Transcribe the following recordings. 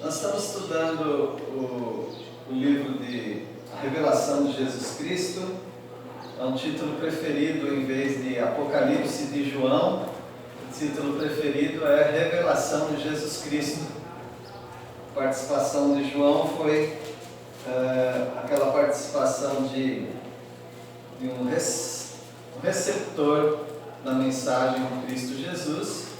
Nós estamos estudando o livro de A Revelação de Jesus Cristo. É um título preferido em vez de Apocalipse de João. O título preferido é Revelação de Jesus Cristo. A participação de João foi aquela participação de um receptor da mensagem de Cristo Jesus.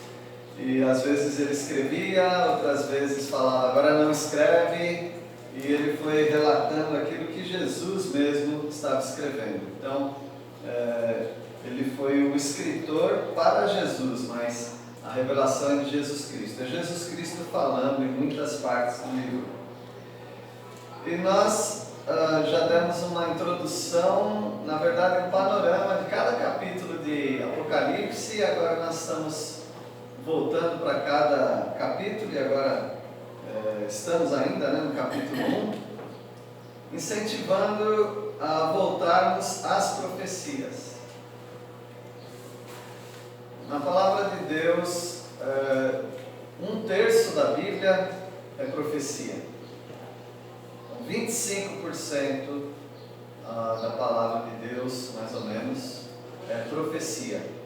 E às vezes ele escrevia, outras vezes falava, agora não escreve, e ele foi relatando aquilo que Jesus mesmo estava escrevendo. Então, ele foi o escritor para Jesus, mas a revelação é de Jesus Cristo. É Jesus Cristo falando em muitas partes do livro. E nós já demos uma introdução, na verdade um panorama de cada capítulo de Apocalipse, e agora nós estamos voltando para cada capítulo, e agora estamos ainda no capítulo 1, incentivando a voltarmos às profecias. Na palavra de Deus, 1/3 da Bíblia é profecia. 25% da palavra de Deus, mais ou menos, é profecia.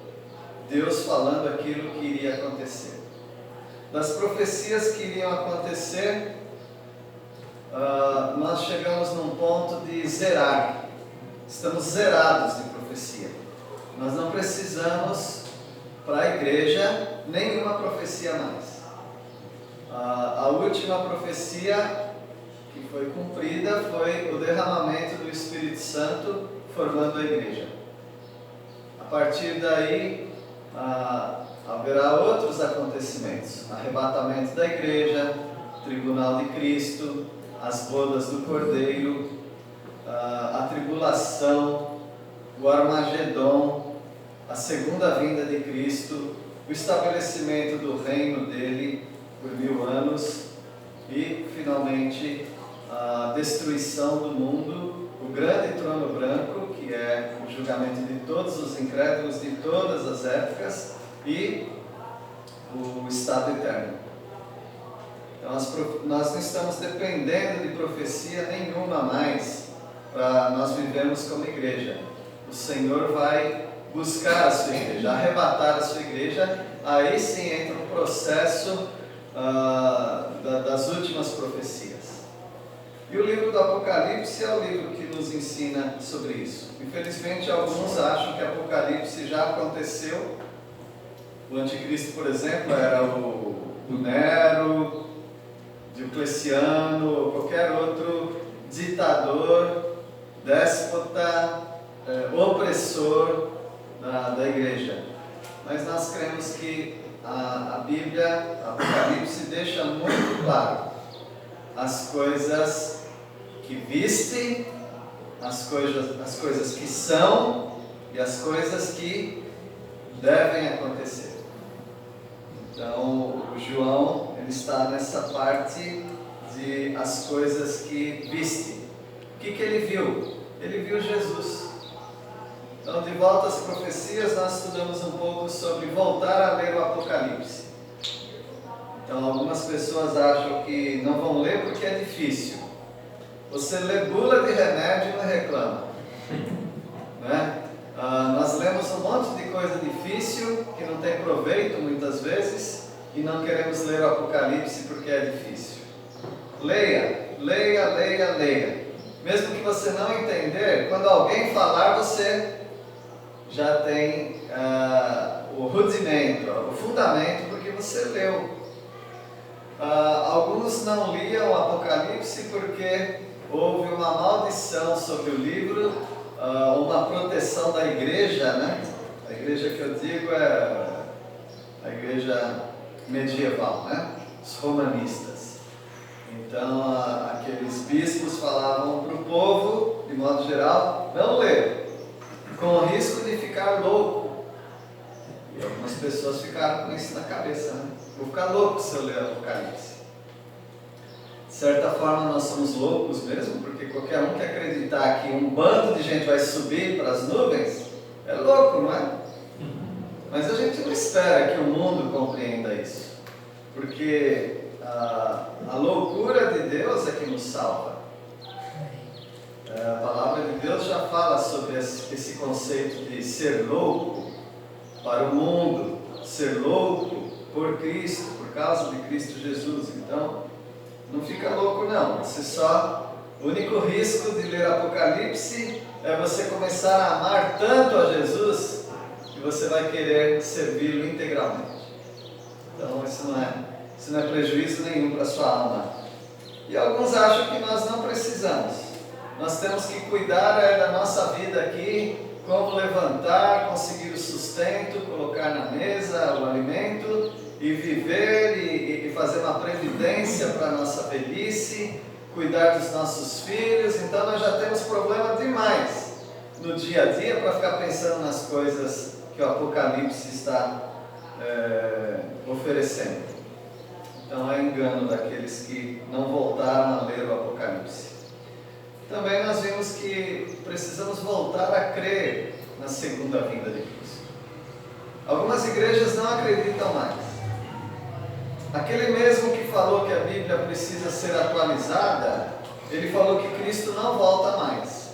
Deus falando aquilo que iria acontecer. Das profecias que iriam acontecer, nós chegamos num ponto de zerar. Estamos zerados de profecia. Nós não precisamos, para a igreja, nenhuma profecia mais. A última profecia que foi cumprida foi o derramamento do Espírito Santo formando a igreja. A partir daí, haverá outros acontecimentos: arrebatamento da igreja, tribunal de Cristo, as bodas do Cordeiro, a tribulação, o Armagedon, a segunda vinda de Cristo, o estabelecimento do reino dele por 1000 anos e, finalmente, a destruição do mundo, o grande trono branco, que é o julgamento de todos os incrédulos de todas as épocas, e o estado eterno. Então nós não estamos dependendo de profecia nenhuma mais para nós vivermos como igreja. O Senhor vai buscar a sua igreja, arrebatar a sua igreja, aí sim entra um processo das últimas profecias. E o livro do Apocalipse é o livro que nos ensina sobre isso. Infelizmente, alguns acham que Apocalipse já aconteceu. O anticristo, por exemplo, era o Nero, Diocleciano, ou qualquer outro ditador, déspota, opressor da igreja. Mas nós cremos que a Bíblia, Apocalipse, deixa muito claro as coisas que viste, as coisas que são e as coisas que devem acontecer. Então, o João, ele está nessa parte de as coisas que viste. O que ele viu? Ele viu Jesus. Então, de volta às profecias, nós estudamos um pouco sobre voltar a ler o Apocalipse. Então, algumas pessoas acham que não vão ler porque é difícil. Você lê bula de remédio e não reclama, né? Nós lemos um monte de coisa difícil, que não tem proveito muitas vezes, e não queremos ler o Apocalipse porque é difícil. Leia, leia, leia, leia. Mesmo que você não entender, quando alguém falar, você já tem o rudimento, o fundamento, porque você leu. Alguns não liam o Apocalipse porque houve uma maldição sobre o livro, uma proteção da igreja, né? A igreja que eu digo é a igreja medieval, né? Os romanistas. Então, aqueles bispos falavam para o povo, de modo geral, não ler, com o risco de ficar louco. E algumas pessoas ficaram com isso na cabeça, né? Vou ficar louco se eu ler Apocalipse. De certa forma, nós somos loucos mesmo, porque qualquer um que acreditar que um bando de gente vai subir para as nuvens é louco, não é? Mas a gente não espera que o mundo compreenda isso, porque a loucura de Deus é que nos salva. A palavra de Deus já fala sobre esse conceito de ser louco para o mundo, ser louco por Cristo, por causa de Cristo Jesus. Então, não fica louco não. O único risco de ler Apocalipse é você começar a amar tanto a Jesus que você vai querer servi-lo integralmente. Então, isso não é prejuízo nenhum para a sua alma. E alguns acham que nós não precisamos. Nós temos que cuidar da nossa vida aqui, como levantar, conseguir o sustento, colocar na mesa o alimento e viver e fazer uma previdência para a nossa velhice, cuidar dos nossos filhos. Então nós já temos problema demais no dia a dia para ficar pensando nas coisas que o Apocalipse está oferecendo. Então é engano daqueles que não voltaram a ler o Apocalipse. Também nós vimos que precisamos voltar a crer na segunda vinda de Cristo. Algumas igrejas não acreditam mais. Aquele mesmo que falou que a Bíblia precisa ser atualizada, ele falou que Cristo não volta mais.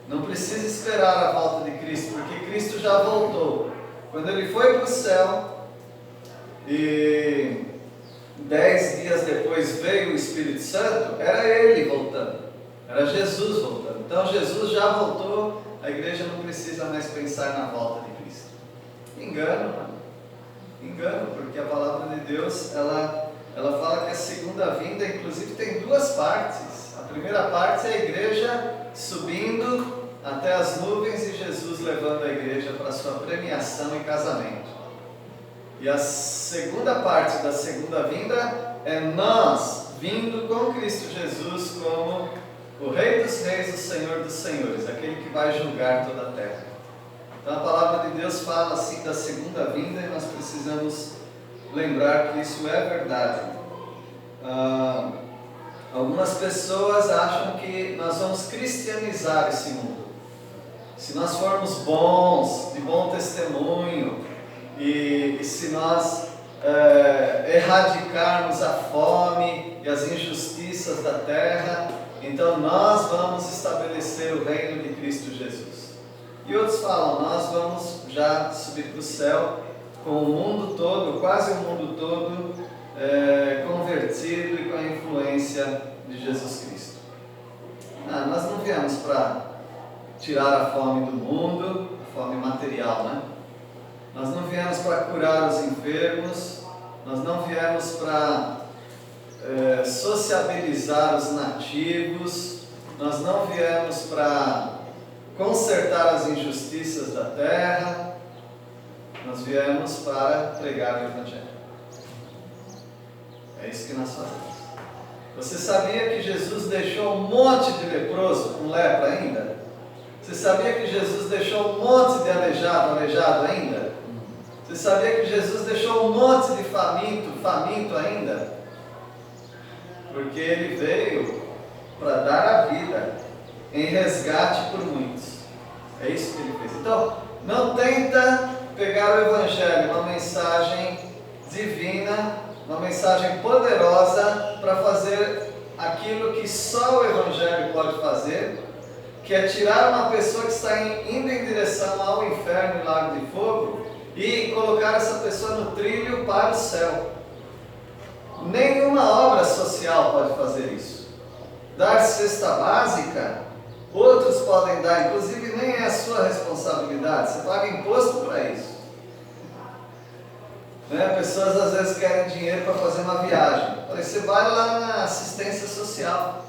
Não precisa esperar a volta de Cristo, porque Cristo já voltou. Quando ele foi para o céu, e 10 dias depois veio o Espírito Santo, era ele voltando, era Jesus voltando. Então Jesus já voltou, a igreja não precisa mais pensar na volta de Cristo. Engano, porque a palavra de Deus, ela fala que a segunda vinda, inclusive, tem duas partes. A primeira parte é a igreja subindo até as nuvens e Jesus levando a igreja para a sua premiação e casamento. E a segunda parte da segunda vinda é nós vindo com Cristo Jesus como o Rei dos Reis, o Senhor dos Senhores, aquele que vai julgar toda a terra. Então a palavra de Deus fala assim da segunda vinda e nós precisamos lembrar que isso é verdade. Algumas pessoas acham que nós vamos cristianizar esse mundo. Se nós formos bons, de bom testemunho, e se nós erradicarmos a fome e as injustiças da terra, então nós vamos estabelecer o reino de Cristo Jesus. E outros falam, nós vamos já subir para o céu com o mundo todo, quase o mundo todo, convertido e com a influência de Jesus Cristo. Nós não viemos para tirar a fome do mundo, a fome material, né? Nós não viemos para curar os enfermos, nós não viemos para sociabilizar os nativos, nós não viemos para consertar as injustiças da terra, nós viemos para pregar o Evangelho. É isso que nós fazemos. Você sabia que Jesus deixou um monte de leproso com lepra ainda? Você sabia que Jesus deixou um monte de aleijado ainda? Você sabia que Jesus deixou um monte de faminto ainda? Porque ele veio para dar a vida em resgate por muitos. É isso que ele fez. Então, não tenta pegar o Evangelho, uma mensagem divina, uma mensagem poderosa para fazer aquilo que só o Evangelho pode fazer, que é tirar uma pessoa que está indo em direção ao inferno e lago de fogo e colocar essa pessoa no trilho para o céu. Nenhuma obra social pode fazer isso. Dar cesta básica, outros podem dar, inclusive nem é a sua responsabilidade, você paga imposto para isso. Pessoas às vezes querem dinheiro para fazer uma viagem. Você vai lá na assistência social,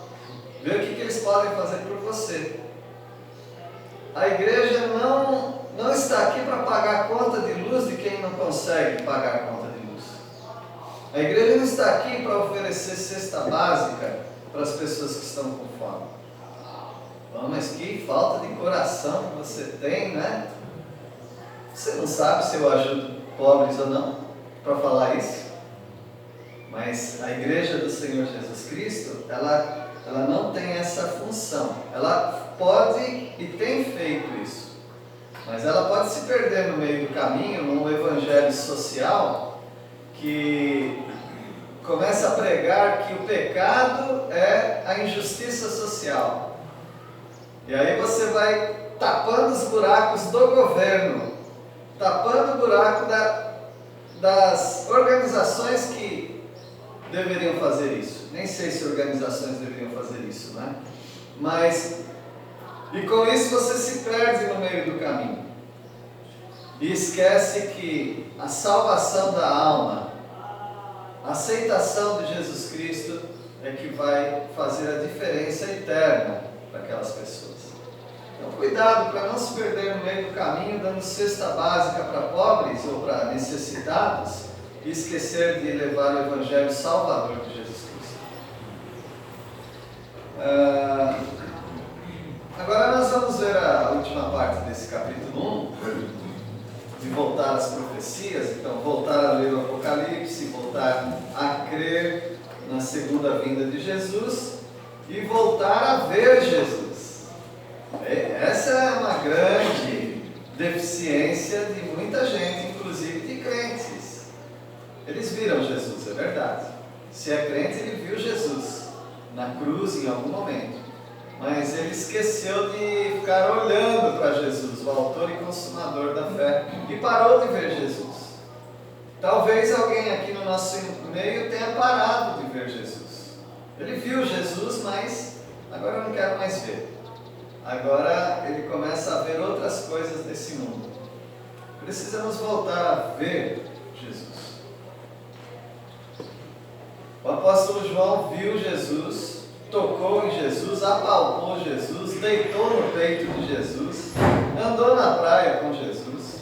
vê o que eles podem fazer por você. A igreja não está aqui para pagar a conta de luz de quem não consegue pagar a conta de luz. A igreja não está aqui para oferecer cesta básica para as pessoas que estão com fome. Mas que falta de coração que você tem, né? Você não sabe se eu ajudo pobres ou não para falar isso? Mas a igreja do Senhor Jesus Cristo, ela não tem essa função. Ela pode e tem feito isso. Mas ela pode se perder no meio do caminho, num evangelho social que começa a pregar que o pecado é a injustiça social. E aí você vai tapando os buracos do governo, tapando o buraco das organizações que deveriam fazer isso. Nem sei se organizações deveriam fazer isso, né? Mas, e com isso você se perde no meio do caminho. E esquece que a salvação da alma, a aceitação de Jesus Cristo é que vai fazer a diferença eterna para aquelas pessoas. Então, cuidado para não se perder no meio do caminho, dando cesta básica para pobres ou para necessitados e esquecer de levar o Evangelho salvador de Jesus Cristo. Agora nós vamos ver a última parte desse capítulo 1. De voltar às profecias, então voltar a ler o Apocalipse, voltar a crer na segunda vinda de Jesus e voltar a ver Jesus. Essa é uma grande deficiência de muita gente, inclusive de crentes. Eles viram Jesus, é verdade. Se é crente, ele viu Jesus na cruz em algum momento. Mas ele esqueceu de ficar olhando para Jesus, o autor e consumador da fé, e parou de ver Jesus. Talvez alguém aqui no nosso meio tenha parado de ver Jesus. Ele viu Jesus, mas agora eu não quero mais ver. Agora ele começa a ver outras coisas desse mundo. Precisamos voltar a ver Jesus. O apóstolo João viu Jesus, tocou em Jesus, apalpou Jesus, deitou no peito de Jesus, andou na praia com Jesus,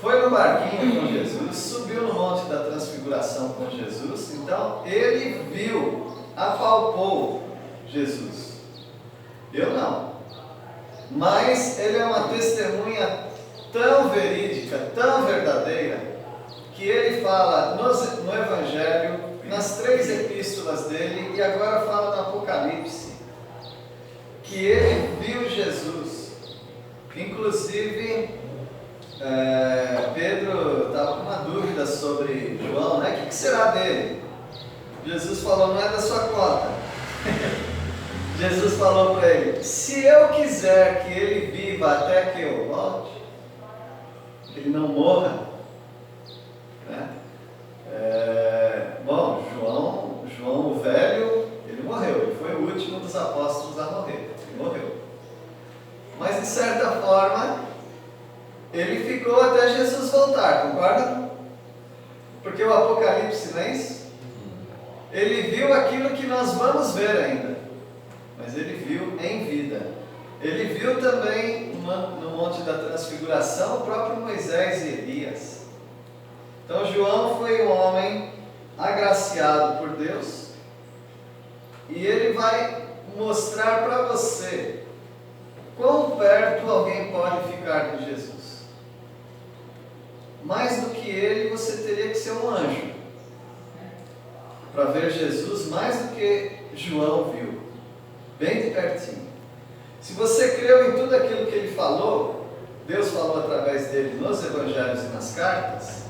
foi no barquinho com Jesus, subiu no monte da transfiguração com Jesus. Então ele viu, apalpou Jesus. Eu não. Mas ele é uma testemunha tão verídica, tão verdadeira, que ele fala no Evangelho, nas 3 epístolas dele, e agora fala no Apocalipse, que ele viu Jesus. Inclusive, Pedro estava com uma dúvida sobre João, né? O que será dele? Jesus falou, não é da sua cota. Jesus falou para ele, se eu quiser que ele viva até que eu volte, ele não morra, né? Bom, João o velho, ele morreu, ele foi o último dos apóstolos a morrer, ele morreu. Mas de certa forma, ele ficou até Jesus voltar, concorda? Porque o Apocalipse não é isso? Ele viu aquilo que nós vamos ver ainda, mas ele viu em vida. Ele viu também no Monte da Transfiguração o próprio Moisés e Elias. Então João foi um homem agraciado por Deus, e ele vai mostrar para você quão perto alguém pode ficar de Jesus. Mais do que ele, você teria que ser um anjo para ver Jesus mais do que João viu, bem de pertinho. Se você creu em tudo aquilo que ele falou, Deus falou através dele nos evangelhos e nas cartas,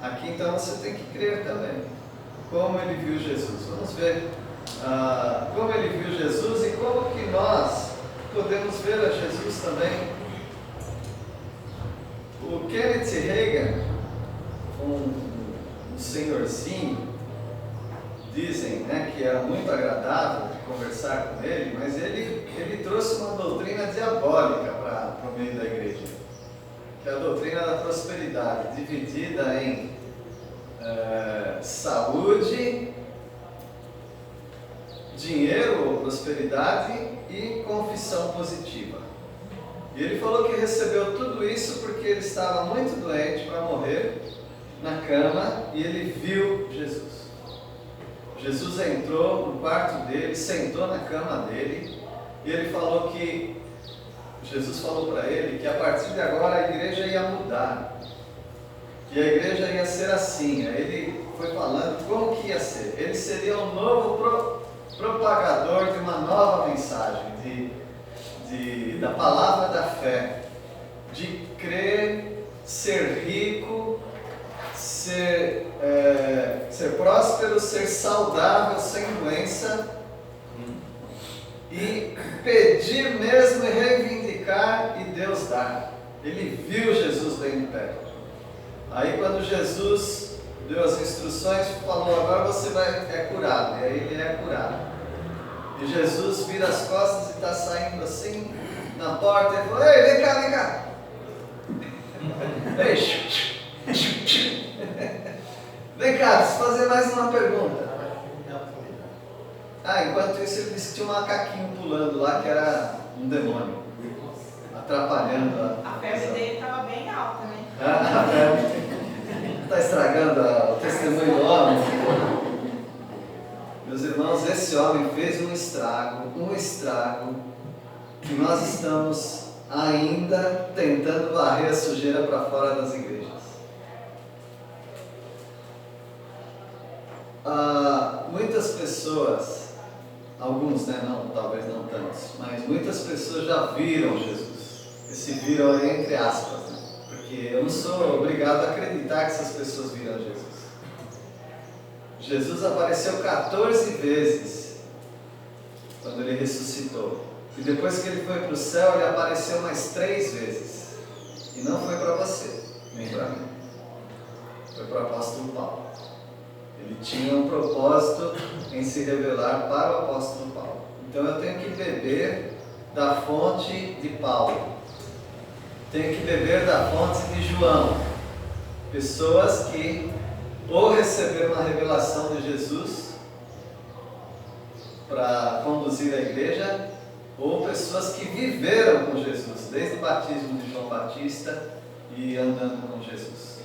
aqui então você tem que crer também, como ele viu Jesus. Vamos ver como ele viu Jesus e como que nós podemos ver a Jesus também. O Kenneth Reagan, um senhorzinho, dizem, né, que era muito agradável conversar com ele, mas ele trouxe uma doutrina diabólica para o meio da igreja, que é a doutrina da prosperidade, dividida em saúde, dinheiro ou prosperidade e confissão positiva. E ele falou que recebeu tudo isso porque ele estava muito doente para morrer na cama e ele viu Jesus. Jesus entrou no quarto dele, sentou na cama dele e ele falou que Jesus falou para ele que a partir de agora a igreja ia mudar. E a igreja ia ser assim. Aí ele foi falando como que ia ser. Ele seria um novo propagador de uma nova mensagem, da palavra da fé, de crer, ser rico, ser próspero, ser saudável, sem doença, e pedir mesmo e reivindicar e Deus dá. Ele viu Jesus bem de perto. Aí quando Jesus deu as instruções, falou, agora você é curado. E aí ele é curado. E Jesus vira as costas e está saindo assim na porta e falou, ei, vem cá, vem cá. Vem cá, preciso fazer mais uma pergunta. Enquanto isso ele disse que tinha um macaquinho pulando lá, que era um demônio, atrapalhando a febre dele estava bem alta, né? A febre está estragando o testemunho do homem. Meus irmãos, esse homem fez um estrago, que nós estamos ainda tentando varrer a sujeira para fora das igrejas. Muitas pessoas, alguns, né, não, talvez não tantos, mas muitas pessoas já viram Jesus. Esse viram é entre aspas, né? Porque eu não sou obrigado a acreditar que essas pessoas viram Jesus. Jesus apareceu 14 vezes quando ele ressuscitou. E depois que ele foi para o céu, ele apareceu mais 3 vezes. E não foi para você, nem para mim. Foi para o apóstolo Paulo. Ele tinha um propósito em se revelar para o apóstolo Paulo. Então eu tenho que beber da fonte de Paulo. Tenho que beber da fonte de João. Pessoas que ou receberam uma revelação de Jesus para conduzir a igreja, ou pessoas que viveram com Jesus, desde o batismo de João Batista e andando com Jesus.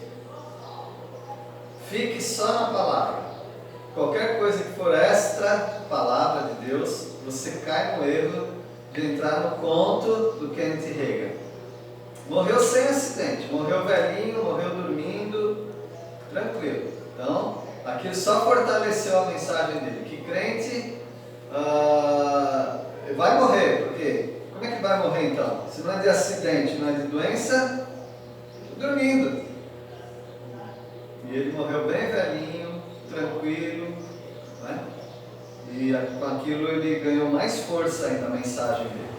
Fique só na palavra. Qualquer coisa que for extra palavra de Deus, você cai no erro de entrar no conto do Kenneth Hagin. Morreu sem acidente, morreu velhinho, morreu dormindo, tranquilo. Então, aquilo só fortaleceu a mensagem dele, que crente vai morrer, porque como é que vai morrer então? Se não é de acidente, não é de doença, dormindo. E ele morreu bem velhinho, tranquilo, né? E com aquilo ele ganhou mais força ainda a mensagem dele.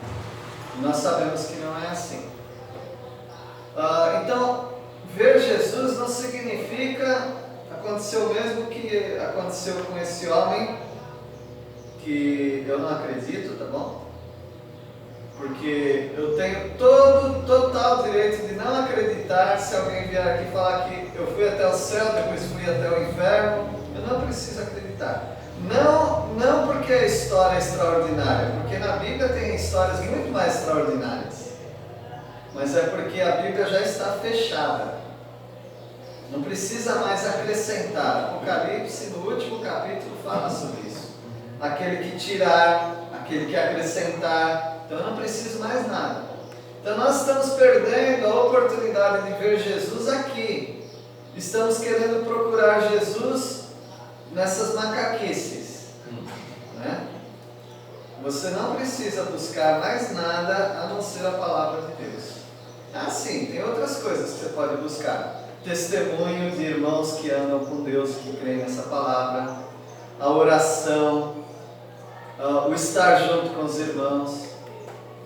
E nós sabemos que não é assim. Então, ver Jesus não significa aconteceu o mesmo que aconteceu com esse homem, que eu não acredito, tá bom? Porque eu tenho total direito de não acreditar se alguém vier aqui falar que eu fui até o céu, depois fui até o inferno. Eu não preciso acreditar. Não porque a história é extraordinária, porque na Bíblia tem histórias muito mais extraordinárias. Mas é porque a Bíblia já está fechada. Não precisa mais acrescentar. Apocalipse, no último capítulo, fala sobre isso. Aquele que tirar, aquele que acrescentar. Então eu não preciso mais nada. Então nós estamos perdendo a oportunidade de ver Jesus aqui. Estamos querendo procurar Jesus nessas macaquices, né? Você não precisa buscar mais nada a não ser a palavra de Deus. Sim, tem outras coisas que você pode buscar. Testemunho de irmãos que andam com Deus, que creem nessa palavra. A oração, o estar junto com os irmãos.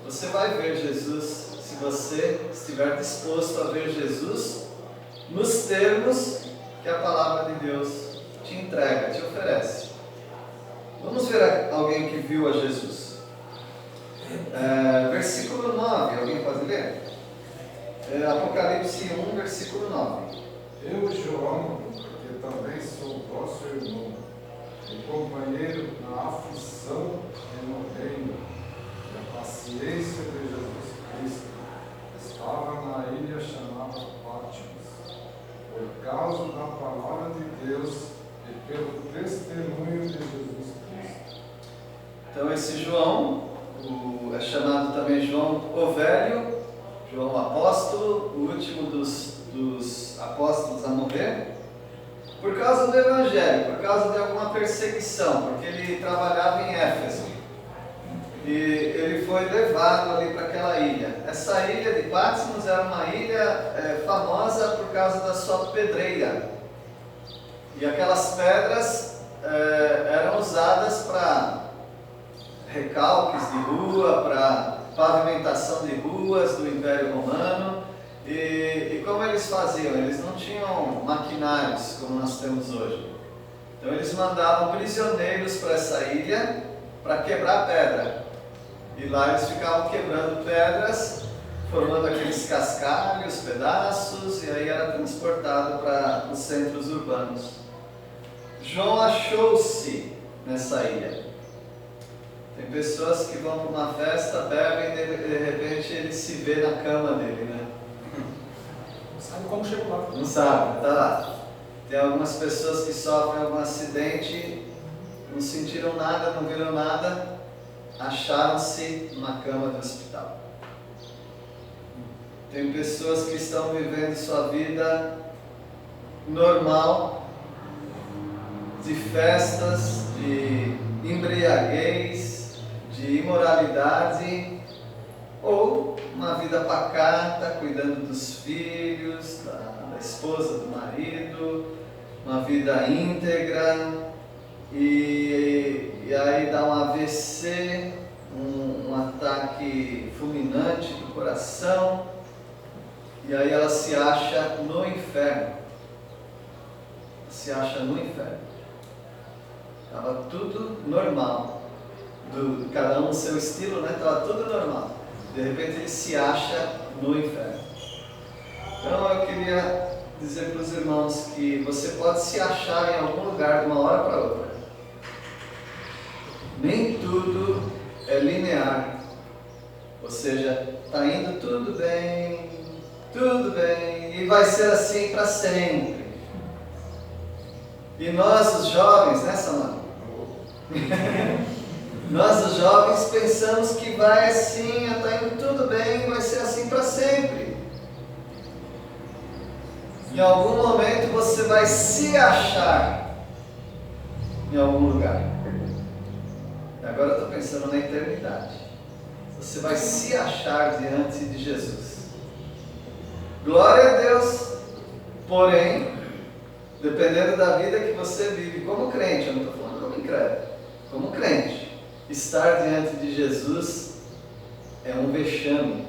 Você vai ver Jesus se você estiver disposto a ver Jesus nos termos que a palavra de Deus te entrega, te oferece. Vamos ver alguém que viu a Jesus. Versículo 9, alguém pode ler? Apocalipse 1, versículo 9. Eu, João, que também sou vosso irmão, e companheiro na aflição e no reino, e a paciência de Jesus Cristo, estava na ilha chamada Patmos, por causa da palavra de Deus e pelo testemunho de Jesus Cristo. Então esse João, é chamado também João o Velho, João apóstolo, o último dos apóstolos a morrer, por causa do Evangelho, por causa de alguma perseguição, porque ele trabalhava em Éfeso. E ele foi levado ali para aquela ilha. Essa ilha de Patmos era uma ilha famosa por causa da sua pedreira. E aquelas pedras eram usadas para recalques de rua, para pavimentação de ruas do Império Romano. E como eles faziam? Eles não tinham maquinários como nós temos hoje. Então eles mandavam prisioneiros para essa ilha para quebrar pedra. E lá eles ficavam quebrando pedras, formando aqueles cascalhos, pedaços, e aí era transportado para os centros urbanos. João achou-se nessa ilha. Tem pessoas que vão para uma festa, bebem e de repente ele se vê na cama dele, né? Não sabe como chegou lá. Não sabe, tá lá. Tem algumas pessoas que sofrem algum acidente, não sentiram nada, não viram nada, acharam-se numa cama do hospital. Tem pessoas que estão vivendo sua vida normal, de festas, de embriaguez, de imoralidade, ou uma vida pacata, cuidando dos filhos, da esposa, do marido, uma vida íntegra, e aí dá um AVC, um ataque fulminante do coração, e aí ela se acha no inferno. Se acha no inferno. Estava tudo normal, cada um no seu estilo, né? Estava tudo normal. De repente ele se acha no inferno. Então eu queria dizer para os irmãos que você pode se achar em algum lugar de uma hora para outra. Nem tudo é linear. Ou seja, está indo tudo bem, e vai ser assim para sempre. E nós os jovens, né, Samara? Nós os jovens pensamos que vai assim, está indo tudo bem, vai ser assim para sempre. Em algum momento você vai se achar em algum lugar. Agora eu estou pensando na eternidade. Você vai se achar diante de Jesus. Glória a Deus. Porém, dependendo da vida que você vive como crente, eu não estou falando como incrédulo, como crente, estar diante de Jesus é um vexame.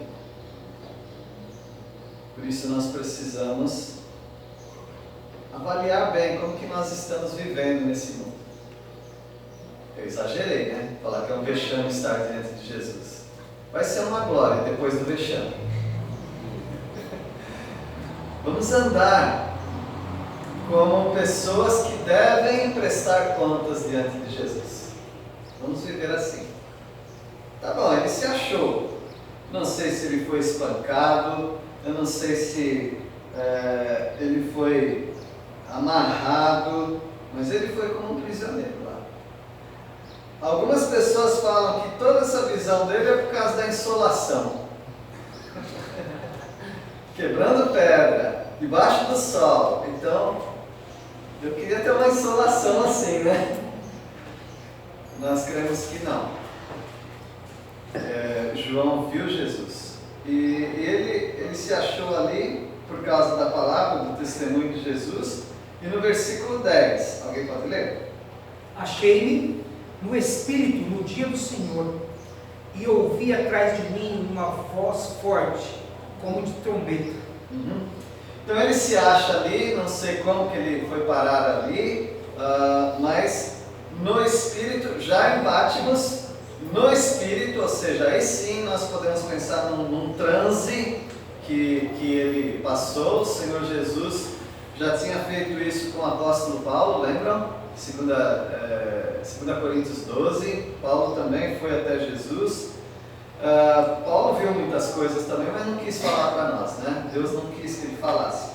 Por isso nós precisamos avaliar bem como que nós estamos vivendo nesse mundo. Eu exagerei, né? Falar que é um vexame estar diante de Jesus. Vai ser uma glória depois do vexame. Vamos andar como pessoas que devem prestar contas diante de Jesus. Vamos viver assim. Tá bom, ele se achou. Não sei se ele foi espancado, eu não sei se ele foi amarrado, mas ele foi como um prisioneiro lá. Algumas pessoas falam que toda essa visão dele é por causa da insolação. Quebrando pedra, debaixo do sol. Então, eu queria ter uma insolação assim, né? Nós cremos que não. João viu Jesus. E ele se achou ali por causa da palavra, do testemunho de Jesus. E no versículo 10, alguém pode ler? Achei-me no Espírito no dia do Senhor, e ouvi atrás de mim uma voz forte, como de trombeta. Então ele se acha ali, não sei como que ele foi parar ali, mas no Espírito, já em Patmos, no Espírito, ou seja, aí sim nós podemos pensar num transe que ele passou. O Senhor Jesus já tinha feito isso com o apóstolo Paulo, lembram? 2 Coríntios 12, Paulo também foi até Jesus. Paulo viu muitas coisas também, mas não quis falar para nós, né? Deus não quis que ele falasse.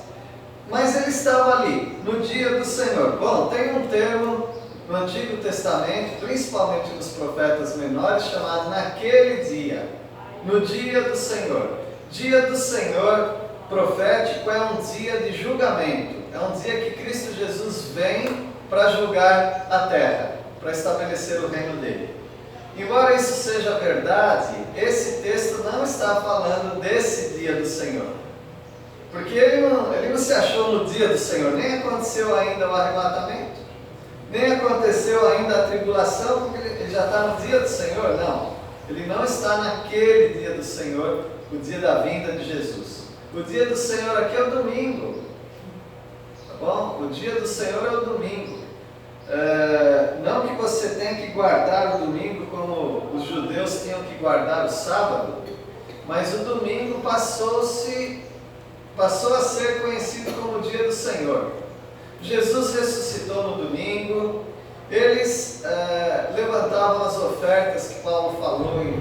Mas ele estava ali, no dia do Senhor. Bom, tem um termo no Antigo Testamento, principalmente nos profetas menores, chamado naquele dia, no dia do Senhor. Dia do Senhor profético é um dia de julgamento, é um dia que Cristo Jesus vem para julgar a terra, para estabelecer o reino dele. Embora isso seja verdade, esse texto não está falando desse dia do Senhor. Porque ele não se achou no dia do Senhor, nem aconteceu ainda o arrebatamento, nem aconteceu ainda a tribulação, porque ele já está no dia do Senhor. Não, ele não está naquele dia do Senhor, o dia da vinda de Jesus. O dia do Senhor aqui é o domingo, tá bom? O dia do Senhor é o domingo. Não que você tenha que guardar o domingo como os judeus tinham que guardar o sábado, mas o domingo passou a ser conhecido como o dia do Senhor. Jesus ressuscitou no domingo, eles levantavam as ofertas que Paulo falou em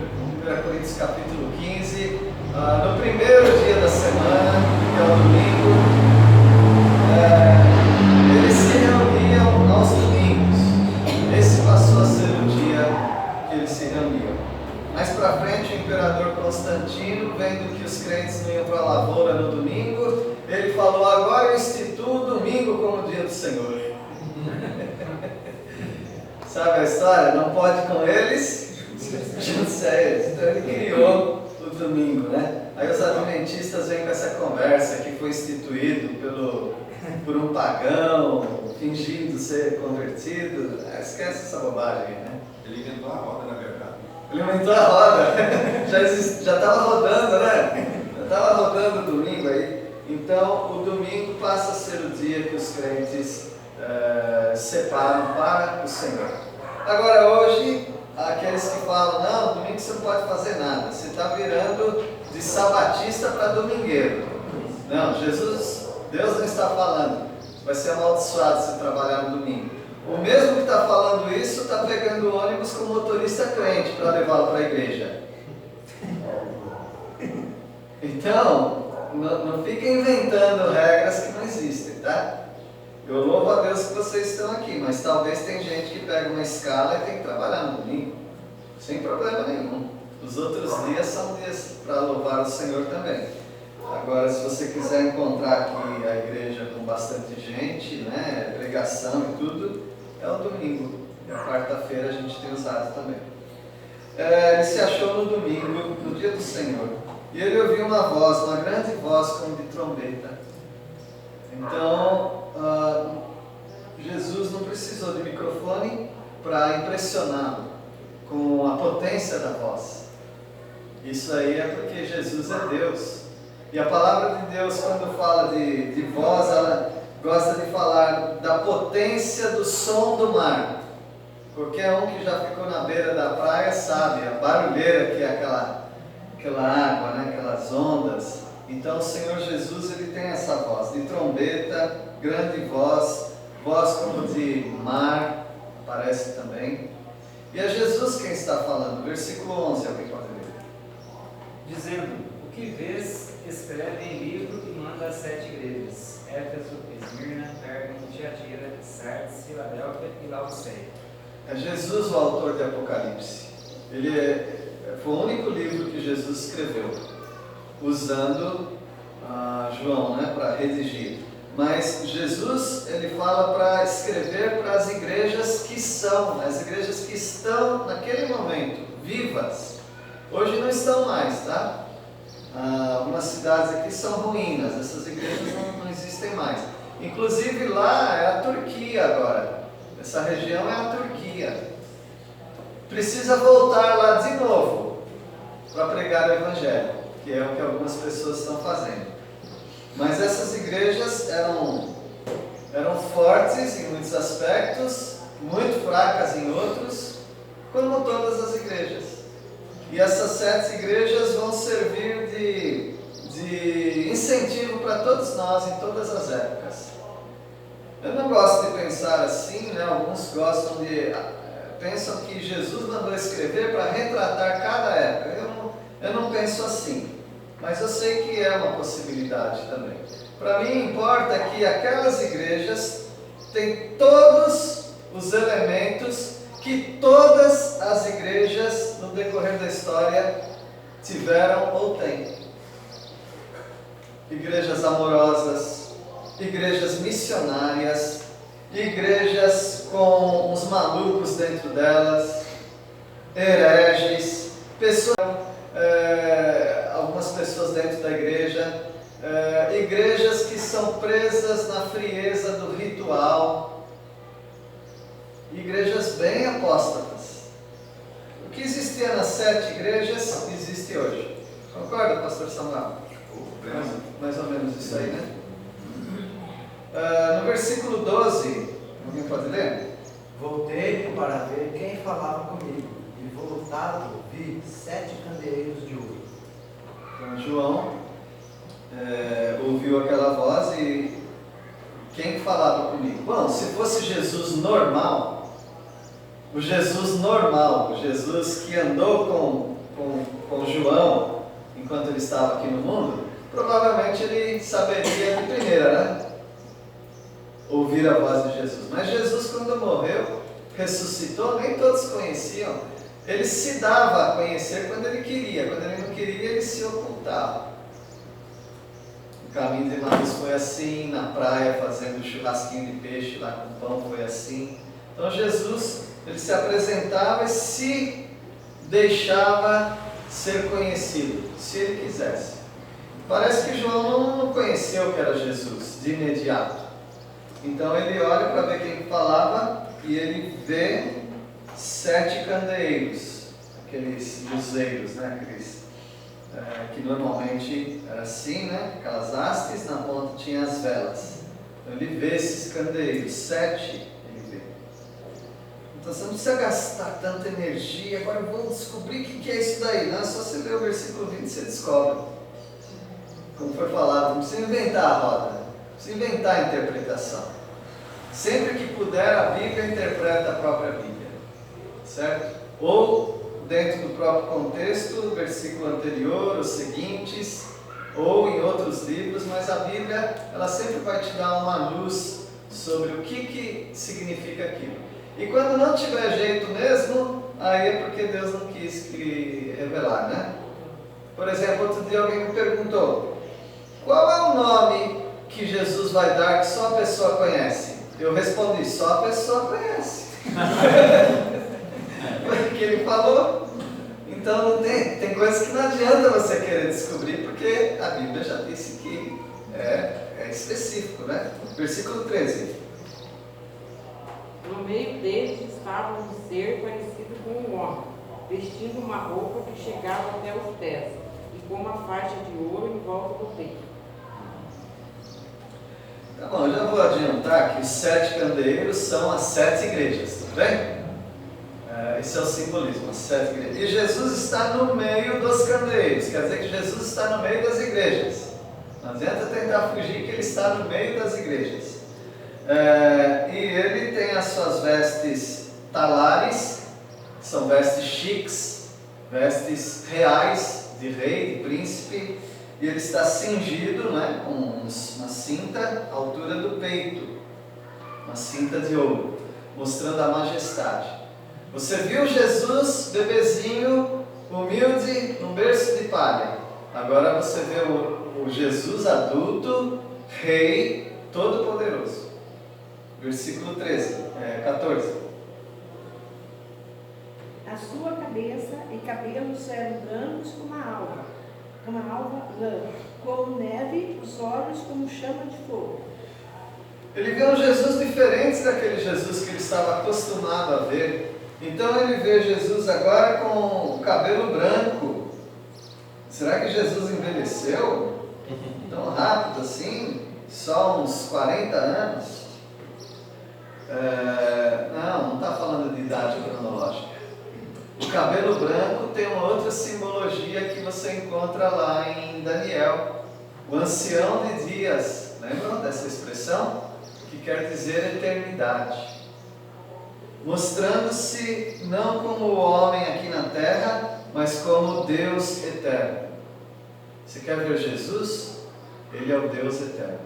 1 Coríntios capítulo 15, no primeiro dia da semana, que é o domingo, eles se reuniam aos domingos. Esse passou a ser o dia que eles se reuniam. Mais para frente, o imperador Constantino, vendo que os crentes não iam para a lavoura no domingo, ele falou: agora eu instituo o domingo como dia do Senhor. Sabe a história? Não pode com eles, junto a eles. Então ele criou o domingo, né? Aí os adventistas vêm com essa conversa que foi instituído por um pagão, fingindo ser convertido. Esquece essa bobagem, né? Ele inventou a roda, na verdade. Ele inventou a roda, já estava rodando, né? Já estava rodando o domingo aí. Então, o domingo passa a ser o dia que os crentes separam para o Senhor. Agora, hoje, aqueles que falam: não, domingo você não pode fazer nada, você está virando de sabatista para domingueiro. Não, Deus não está falando, vai ser amaldiçoado se trabalhar no domingo. O mesmo que está falando isso está pegando o ônibus com o motorista crente para levá-lo para a igreja. Então, não fiquem inventando regras que não existem, tá? Eu louvo a Deus que vocês estão aqui, mas talvez tem gente que pega uma escala e tem que trabalhar no domingo, sem problema nenhum. Os outros dias são dias para louvar o Senhor também. Agora, se você quiser encontrar aqui a igreja com bastante gente, né, pregação e tudo, é o domingo. E a quarta-feira a gente tem usado também. Ele se achou no domingo, no dia do Senhor. E ele ouviu uma voz, uma grande voz como de trombeta. Então, Jesus não precisou de microfone para impressioná-lo com a potência da voz. Isso aí é porque Jesus é Deus. E a palavra de Deus, quando fala de voz, ela gosta de falar da potência do som do mar. Qualquer um que já ficou na beira da praia sabe a barulheira que é aquela água, né? Aquelas ondas. Então o Senhor Jesus, ele tem essa voz de trombeta, grande voz, voz como de mar, aparece também. E é Jesus quem está falando. Versículo 11, alguém pode ler? Dizendo: o que vês, escreve em livro e manda às 7 igrejas: Éfeso, Esmirna, Pérgamo, Tiatira, Sardes, Filadélfia e Laodiceia. É Jesus o autor de Apocalipse. Foi o único livro que Jesus escreveu, usando João, né, para redigir. Mas Jesus, ele fala para escrever para as igrejas que estão naquele momento, vivas. Hoje não estão mais, tá? Algumas cidades aqui são ruínas, essas igrejas não existem mais. Inclusive lá é a Turquia agora. Essa região é a Turquia. Precisa voltar lá de novo para pregar o Evangelho, que é o que algumas pessoas estão fazendo. Mas essas igrejas eram fortes em muitos aspectos, muito fracas em outros, como todas as igrejas. E essas 7 igrejas vão servir de incentivo para todos nós em todas as épocas. Eu não gosto de pensar assim, né? Alguns pensam que Jesus mandou escrever para retratar cada época. Eu não penso assim, mas eu sei que é uma possibilidade também. Para mim importa que aquelas igrejas têm todos os elementos que todas as igrejas no decorrer da história tiveram ou têm. Igrejas amorosas, igrejas missionárias, igrejas com uns malucos dentro delas, hereges, algumas pessoas dentro da igreja igrejas que são presas na frieza do ritual, igrejas bem apóstatas. O que existia nas 7 igrejas existe hoje. Concorda, pastor Samuel? Mais ou menos isso aí, né? No versículo 12, alguém pode ler? Voltei para ver quem falava comigo, e voltado vi 7 candeeiros de ouro. Então João ouviu aquela voz e quem falava comigo? Bom, se fosse Jesus normal, o Jesus que andou com João enquanto ele estava aqui no mundo, provavelmente ele saberia de primeira, né? Ouvir a voz de Jesus. Mas Jesus, quando morreu, ressuscitou, nem todos conheciam. Ele se dava a conhecer quando ele queria. Quando ele não queria, ele se ocultava. O caminho de Emaús foi assim, na praia fazendo churrasquinho de peixe lá com pão foi assim. Então Jesus, ele se apresentava e se deixava ser conhecido, se ele quisesse. Parece que João não conheceu que era Jesus de imediato. Então ele olha para ver quem falava e ele vê 7 candeeiros, aqueles luzeiros, né? Aqueles, que normalmente era assim, né? Aquelas hastes, na ponta tinha as velas. Então ele vê esses candeeiros, 7 ele vê. Então você não precisa gastar tanta energia, agora eu vou descobrir o que é isso daí. Não é só você ler o versículo 20 e você descobre. Como foi falado, não precisa inventar a roda, não precisa inventar a interpretação. Sempre que puder, a Bíblia interpreta a própria Bíblia, certo? Ou dentro do próprio contexto, o versículo anterior, os seguintes, ou em outros livros, mas a Bíblia, ela sempre vai te dar uma luz sobre o que significa aquilo. E quando não tiver jeito mesmo, aí é porque Deus não quis revelar, né? Por exemplo, outro dia alguém me perguntou: qual é o nome que Jesus vai dar que só a pessoa conhece? Eu respondi: só a pessoa conhece. Foi o que ele falou. Então não tem coisas que não adianta você querer descobrir, porque a Bíblia já disse que é específico, né? Versículo 13. No meio deles estava um ser parecido com um homem, vestindo uma roupa que chegava até os pés, e com uma faixa de ouro em volta do peito. Tá bom, eu já vou adiantar que os 7 candeeiros são as 7 igrejas, tudo bem? Esse é o simbolismo, as 7 igrejas. E Jesus está no meio dos candeeiros, quer dizer que Jesus está no meio das igrejas. Não adianta tentar fugir que ele está no meio das igrejas. E ele tem as suas vestes talares, são vestes chiques, vestes reais, de rei, de príncipe, e ele está cingido, né, com uma cinta à altura do peito, uma cinta de ouro, mostrando a majestade. Você viu Jesus, bebezinho, humilde, num berço de palha. Agora você vê o Jesus adulto, rei, todo-poderoso. Versículo 14. A sua cabeça e cabelos eram brancos como a alva lã, como neve, os olhos como chama de fogo. Ele vê um Jesus diferente daquele Jesus que ele estava acostumado a ver. Então ele vê Jesus agora com o cabelo branco. Será que Jesus envelheceu tão rápido assim? Só uns 40 anos? Não está falando de idade cronológica. O cabelo branco tem uma outra simbologia que você encontra lá em Daniel. O ancião de dias. Lembram dessa expressão? Que quer dizer eternidade. Mostrando-se não como o homem aqui na terra, mas como Deus eterno. Você quer ver Jesus? Ele é o Deus eterno.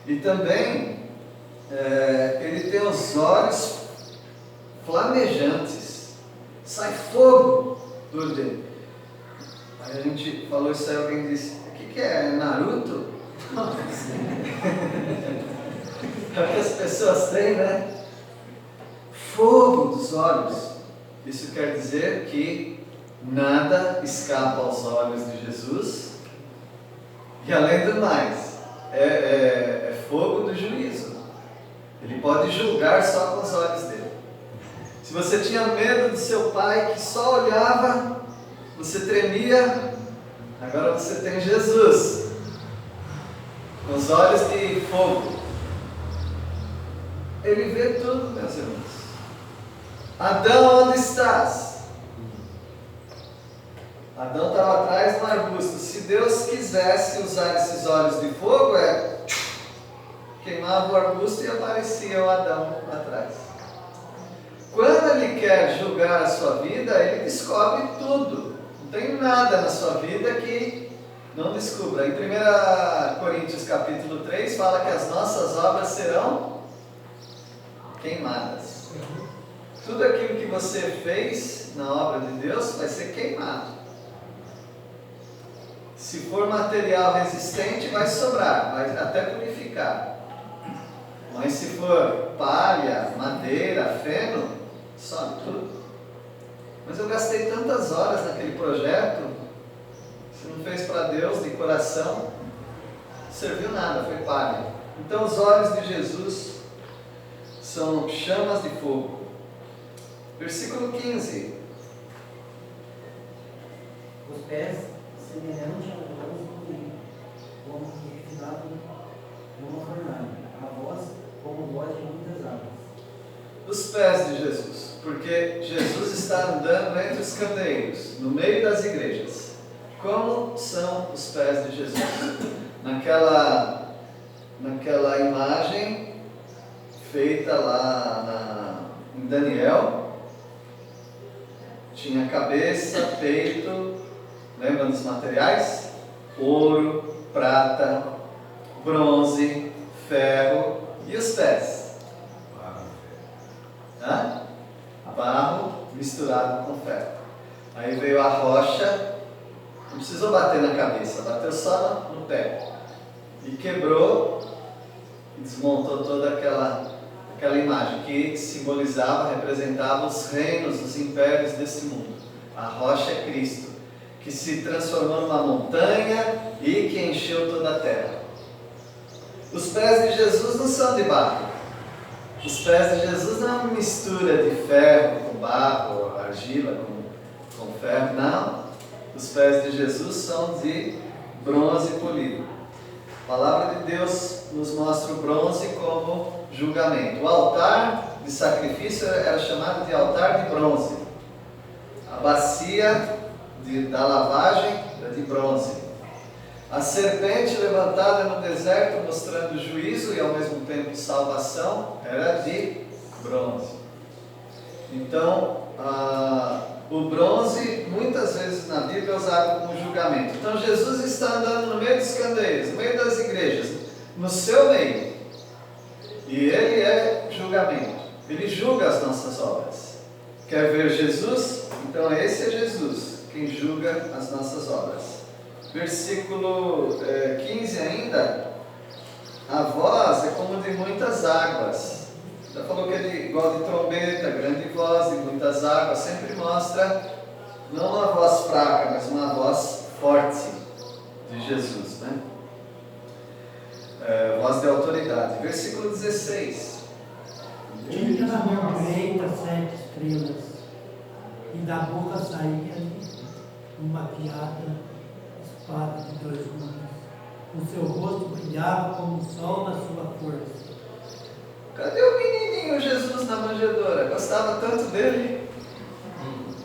E também, ele tem os olhos flamejantes. Sai fogo do dele. Aí a gente falou isso aí, alguém disse: o que é? Naruto? É o que as pessoas têm, né? Fogo dos olhos. Isso quer dizer que nada escapa aos olhos de Jesus E além do mais, é fogo do juízo. Ele pode julgar só com os olhos dele. Se você tinha medo do seu pai que só olhava, você tremia, agora você tem Jesus, com os olhos de fogo. Ele vê tudo, meus irmãos. Adão, onde estás? Adão estava atrás do arbusto. Se Deus quisesse usar esses olhos de fogo, queimava o arbusto e aparecia o Adão atrás. Quando Ele quer julgar a sua vida, Ele descobre tudo. Não tem nada na sua vida que não descubra. Em 1 Coríntios capítulo 3 fala que as nossas obras serão queimadas. Tudo aquilo que você fez na obra de Deus vai ser queimado. Se for material resistente, vai sobrar, vai até purificar. Mas se for palha, madeira, feno, sobe tudo. Mas eu gastei tantas horas naquele projeto, se não fez para Deus de coração, não serviu nada, foi palha. Então os olhos de Jesus são chamas de fogo. Versículo 15. Os pés semelhantes a lãs do trigo, como que refinado numa fornalha, a voz como voz de muitas águas. Os pés de Jesus, porque Jesus está andando entre os candeeiros, no meio das igrejas. Como são os pés de Jesus? Naquela imagem feita lá em Daniel, tinha cabeça, peito, lembra dos materiais? Ouro, prata, bronze, ferro e os pés? Barro misturado com ferro. Aí veio a rocha, não precisou bater na cabeça, bateu só no pé. E quebrou e desmontou toda aquela imagem que simbolizava, representava os reinos, os impérios desse mundo. A rocha é Cristo, que se transformou numa montanha e que encheu toda a terra. Os pés de Jesus não são de barro. Os pés de Jesus não é uma mistura de ferro com barro, argila com ferro, não. Os pés de Jesus são de bronze polido. A palavra de Deus nos mostra o bronze como julgamento. O altar de sacrifício era chamado de altar de bronze. A bacia da lavagem era de bronze. A serpente levantada no deserto mostrando juízo e ao mesmo tempo salvação era de bronze. Então, o bronze muitas vezes na Bíblia é usado como julgamento. Então Jesus está andando no meio dos candeeiros, no meio das igrejas, no seu meio. E Ele é julgamento. Ele julga as nossas obras. Quer ver Jesus? Então esse é Jesus, quem julga as nossas obras. Versículo 15 ainda. A voz é como de muitas águas. Já falou que ele igual de trombeta, grande voz de muitas águas. Sempre mostra não uma voz fraca, mas uma voz forte de Jesus, né? Voz de autoridade. Versículo 16. Tinha na mão direita 7 estrelas, e da boca saía uma afiada espada de 2 gumes. O seu rosto brilhava como o sol na sua força. Cadê o menininho Jesus na manjedoura? Gostava tanto dele?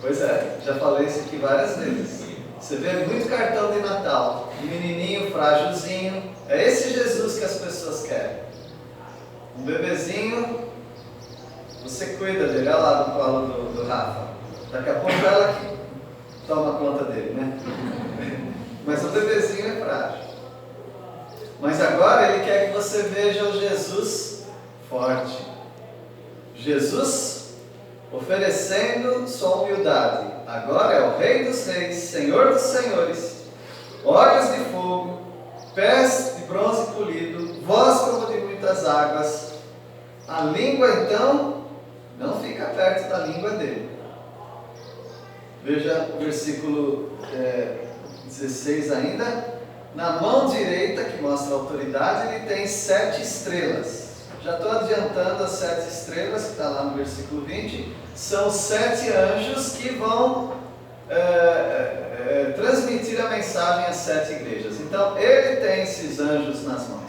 Pois é, já falei isso aqui várias vezes. Você vê muito cartão de Natal, um menininho frágilzinho. É esse Jesus que as pessoas querem. Um bebezinho, você cuida dele, olha lá no colo do Rafa. Daqui a pouco ela que toma conta dele, né? Mas o bebezinho é frágil. Mas agora Ele quer que você veja o Jesus forte. Jesus oferecendo sua humildade. Agora é o Rei dos Reis, Senhor dos Senhores, olhos de fogo, pés de bronze polido, voz como de muitas águas. A língua então não fica perto da língua dele. Veja o versículo 16 ainda. na mão direita, que mostra a autoridade, ele tem 7 estrelas. Já estou adiantando as 7 estrelas, que está lá no versículo 20. São 7 anjos que vão transmitir a mensagem às 7 igrejas. Então, ele tem esses anjos nas mãos.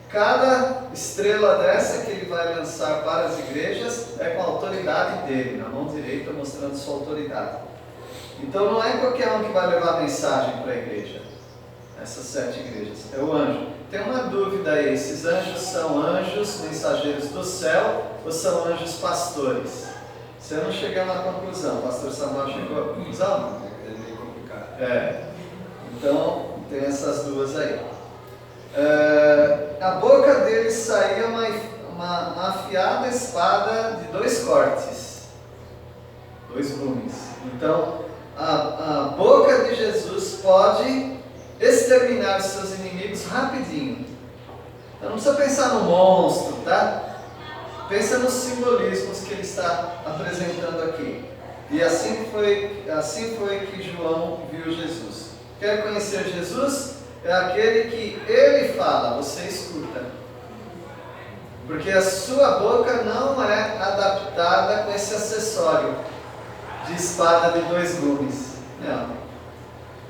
Cada estrela dessa que ele vai lançar para as igrejas é com a autoridade dele, na mão direita, mostrando sua autoridade. Então, não é qualquer um que vai levar a mensagem para a igreja. Essas 7 igrejas. É o anjo. Tem uma dúvida aí, esses anjos são anjos mensageiros do céu ou são anjos pastores? Você não chegou na conclusão, o pastor Samuel chegou à conclusão? É meio complicado. Então, tem essas duas aí. A boca dele saía uma afiada espada de 2 cortes, 2 gumes. Então, a boca de Jesus pode exterminar os seus inimigos rapidinho. Então não precisa pensar no monstro, tá? Pensa nos simbolismos que ele está apresentando aqui. E assim foi que João viu Jesus. Quer conhecer Jesus? É aquele que ele fala, você escuta. Porque a sua boca não é adaptada com esse acessório de espada de 2 gumes.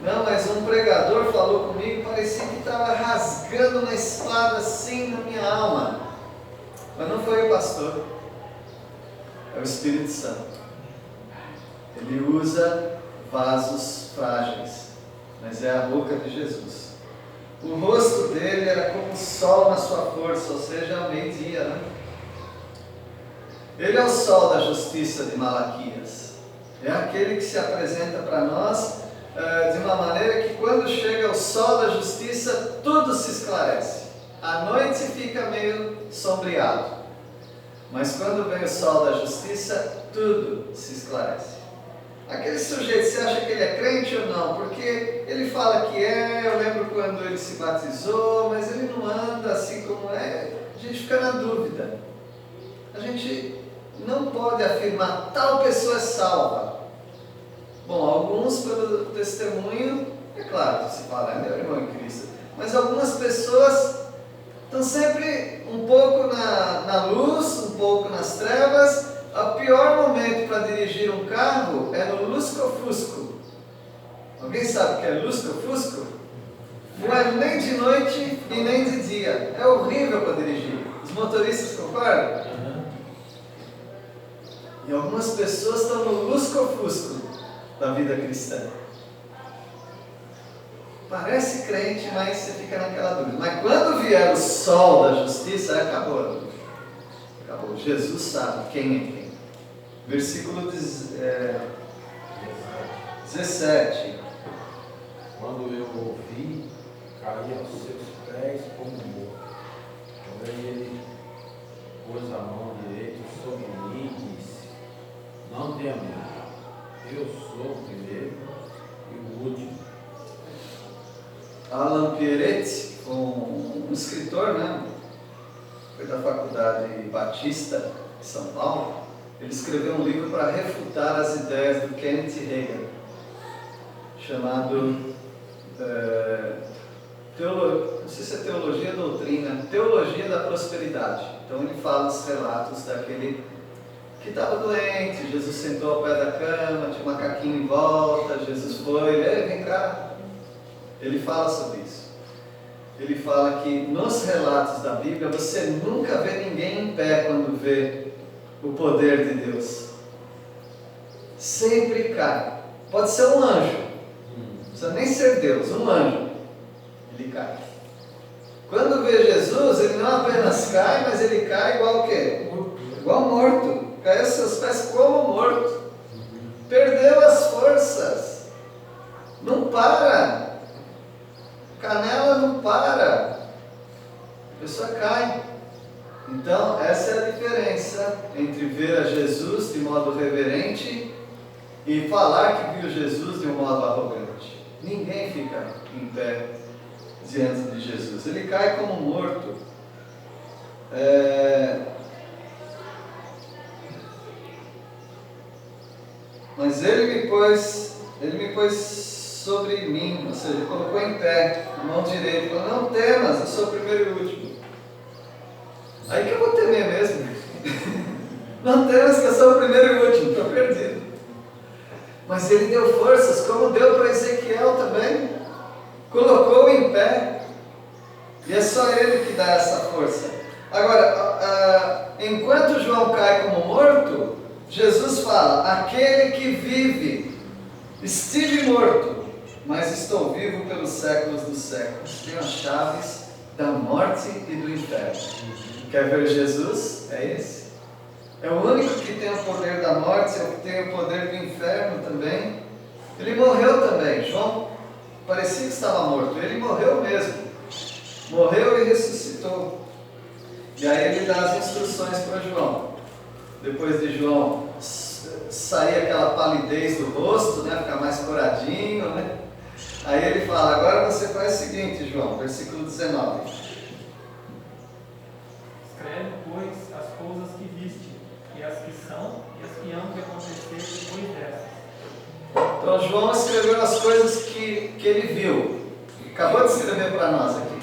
Não, mas um pregador falou comigo, parecia que estava rasgando uma espada assim na minha alma. Mas não foi o pastor, é o Espírito Santo. Ele usa vasos frágeis, mas é a boca de Jesus. O rosto dele era como o sol na sua força, ou seja, ao meio-dia, né? Ele é o sol da justiça de Malaquias. É aquele que se apresenta para nós de uma maneira que quando chega o sol da justiça, tudo se esclarece. A noite fica meio sombreado. Mas quando vem o sol da justiça, tudo se esclarece. Aquele sujeito, você acha que ele é crente ou não? Porque ele fala que eu lembro quando ele se batizou, mas ele não anda assim como é. A gente fica na dúvida. A gente não pode afirmar tal pessoa é salva. Bom, alguns pelo testemunho, é claro que se fala, é meu irmão em Cristo. Mas algumas pessoas estão sempre um pouco na luz, um pouco nas trevas. O pior momento para dirigir um carro é no lusco-fusco. Alguém sabe o que é lusco-fusco? Não é nem de noite e nem de dia. É horrível para dirigir. Os motoristas concordam? E algumas pessoas estão no lusco-fusco da vida cristã. Parece crente, mas você fica naquela dúvida. Mas quando vier o sol da justiça, acabou a dúvida. Acabou. Jesus sabe quem é quem. Versículo 17. Quando eu ouvi, caí aos seus pés como morto. Porém ele pôs a mão direita sobre mim e disse: não tenha medo, eu sou o primeiro e o último. Alan Pierretti, um escritor, né? Foi da Faculdade Batista de São Paulo. Ele escreveu um livro para refutar as ideias do Kenneth Hagin, chamado não sei se é Teologia ou Doutrina, Teologia da Prosperidade. Então ele fala os relatos daquele que estava doente, Jesus sentou ao pé da cama, tinha um macaquinho em volta, Jesus foi, vem cá. Ele fala sobre isso. Ele fala que nos relatos da Bíblia você nunca vê ninguém em pé quando vê o poder de Deus. Sempre cai. Pode ser um anjo, não precisa nem ser Deus, um anjo. Ele cai. Quando vê Jesus, ele não apenas cai, mas ele cai igual o quê? Igual morto. Caiu aos seus pés como morto. Perdeu as forças. Não para. Canela não para. A pessoa cai. Então, essa é a diferença entre ver a Jesus de modo reverente e falar que viu Jesus de um modo arrogante. Ninguém fica em pé diante de Jesus. Ele cai como morto. Mas ele me pôs sobre mim, ou seja, ele colocou em pé. a mão direita e fala, não temas, eu sou o primeiro e o último. Aí que eu vou temer mesmo. Não temas que eu sou o primeiro e o último, estou perdido. Mas ele deu forças, como deu para Ezequiel também. Colocou em pé. E é só ele que dá essa força. Agora, enquanto João cai como morto, Jesus fala, aquele que vive, estive morto, mas estou vivo pelos séculos dos séculos. Tenho as chaves da morte e do inferno. Quer ver Jesus? É esse. É o único que tem o poder da morte, é o que tem o poder do inferno também. Ele morreu também. João parecia que estava morto, ele morreu mesmo. Morreu e ressuscitou. E aí ele dá as instruções para João. Depois de João sair aquela palidez do rosto, né, ficar mais coradinho, né? Aí ele fala, agora você faz o seguinte, João, versículo 19. Escreve, pois, as coisas que viste, e as que são, e as que hão de acontecer depois dessas. Então João escreveu as coisas que ele viu. Acabou de escrever para nós aqui.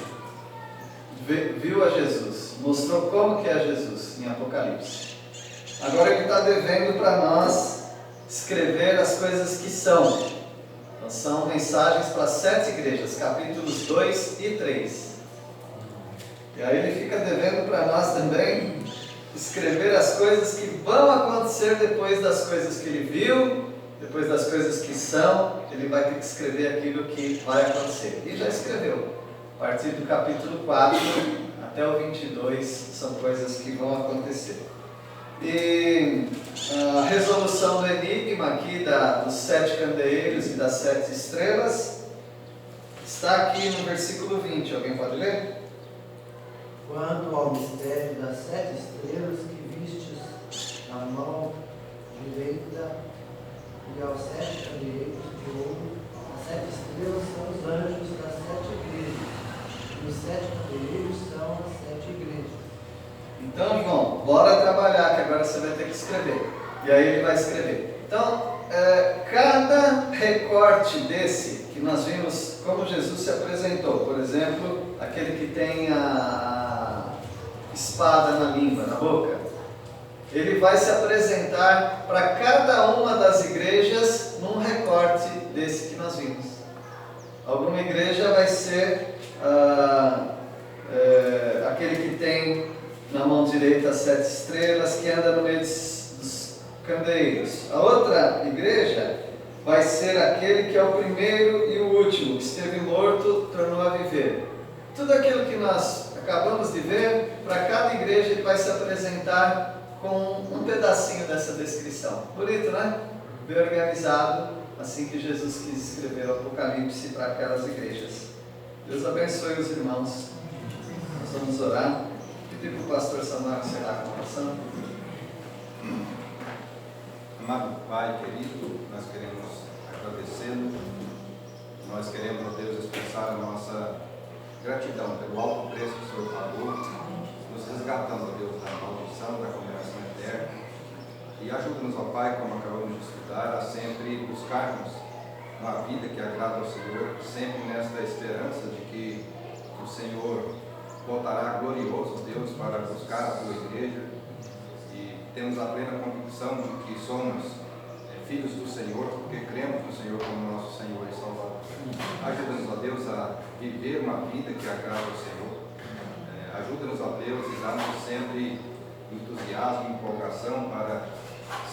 Viu a Jesus. Mostrou como que é Jesus em Apocalipse. Agora ele está devendo para nós escrever as coisas que são. Então são mensagens para 7 igrejas, capítulos 2 e 3. E aí ele fica devendo para nós também escrever as coisas que vão acontecer depois das coisas que ele viu, depois das coisas que são, ele vai ter que escrever aquilo que vai acontecer. E já escreveu. A partir do capítulo 4 até o 22 são coisas que vão acontecer. E a resolução do enigma aqui dos 7 candeeiros e das 7 estrelas está aqui no versículo 20. Alguém pode ler? Quanto ao mistério das 7 estrelas que vistes na mão direita e aos 7 candeeiros de ouro, as 7 estrelas são os anjos das 7 igrejas, e os 7 candeeiros são as 7 igrejas. Então, João, bora trabalhar, que agora você vai ter que escrever. E aí ele vai escrever. Então, cada recorte desse, que nós vimos como Jesus se apresentou, por exemplo, aquele que tem a espada na língua, na boca, ele vai se apresentar para cada uma das igrejas num recorte desse que nós vimos. Alguma igreja vai ser aquele que tem na mão direita as 7 estrelas, que anda no meio dos candeeiros. A outra igreja vai ser aquele que é o primeiro e o último, que esteve morto, tornou a viver. Tudo aquilo que nós acabamos de ver, para cada igreja ele vai se apresentar com um pedacinho dessa descrição. Bonito, né? Bem organizado, assim que Jesus quis escrever o Apocalipse para aquelas igrejas. Deus abençoe os irmãos. Nós vamos orar. Pedir para o pastor Samuel encerrar com a oração. Amado Pai querido, nós queremos agradecê-lo. Nós queremos, ó Deus, expressar a nossa gratidão pelo alto preço que o Senhor pagou, nos resgatando, ó Deus, da maldição, da condenação eterna. E ajuda-nos, ó Pai, como acabamos de estudar, a sempre buscarmos uma vida que agrada ao Senhor, sempre nesta esperança de que o Senhor voltará glorioso, Deus, para buscar a tua igreja. E temos a plena convicção de que somos filhos do Senhor, porque cremos no Senhor como nosso Senhor e Salvador. Ajuda-nos, ó Deus, a viver uma vida que agrada ao Senhor. Ajuda-nos, ó Deus, e dá-nos sempre entusiasmo, empolgação para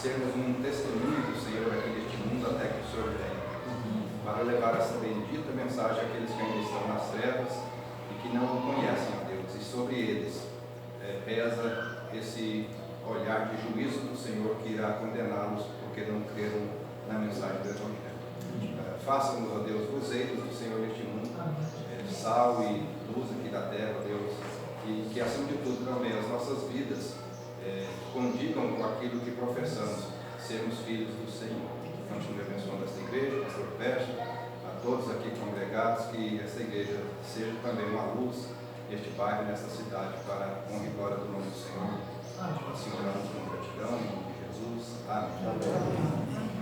sermos um testemunho do Senhor aqui neste mundo até que o Senhor venha. Para levar essa bendita mensagem àqueles que ainda estão nas trevas e que não o conhecem, ó Deus. E sobre eles pesa esse olhar de juízo do Senhor que irá condená-los porque não creram na mensagem do Evangelho. Faça-nos, ó Deus, luzeiros do Senhor neste mundo, sal e luz aqui da terra, ó Deus, e que, acima de tudo, também as nossas vidas condigam com aquilo que professamos, sermos filhos do Senhor. Continue abençoando esta igreja, pastor Pérez, a todos aqui congregados, que esta igreja seja também uma luz neste bairro, nesta cidade, para a honra e glória do nome do Senhor. Assim oramos com gratidão, em nome de Jesus. Amém.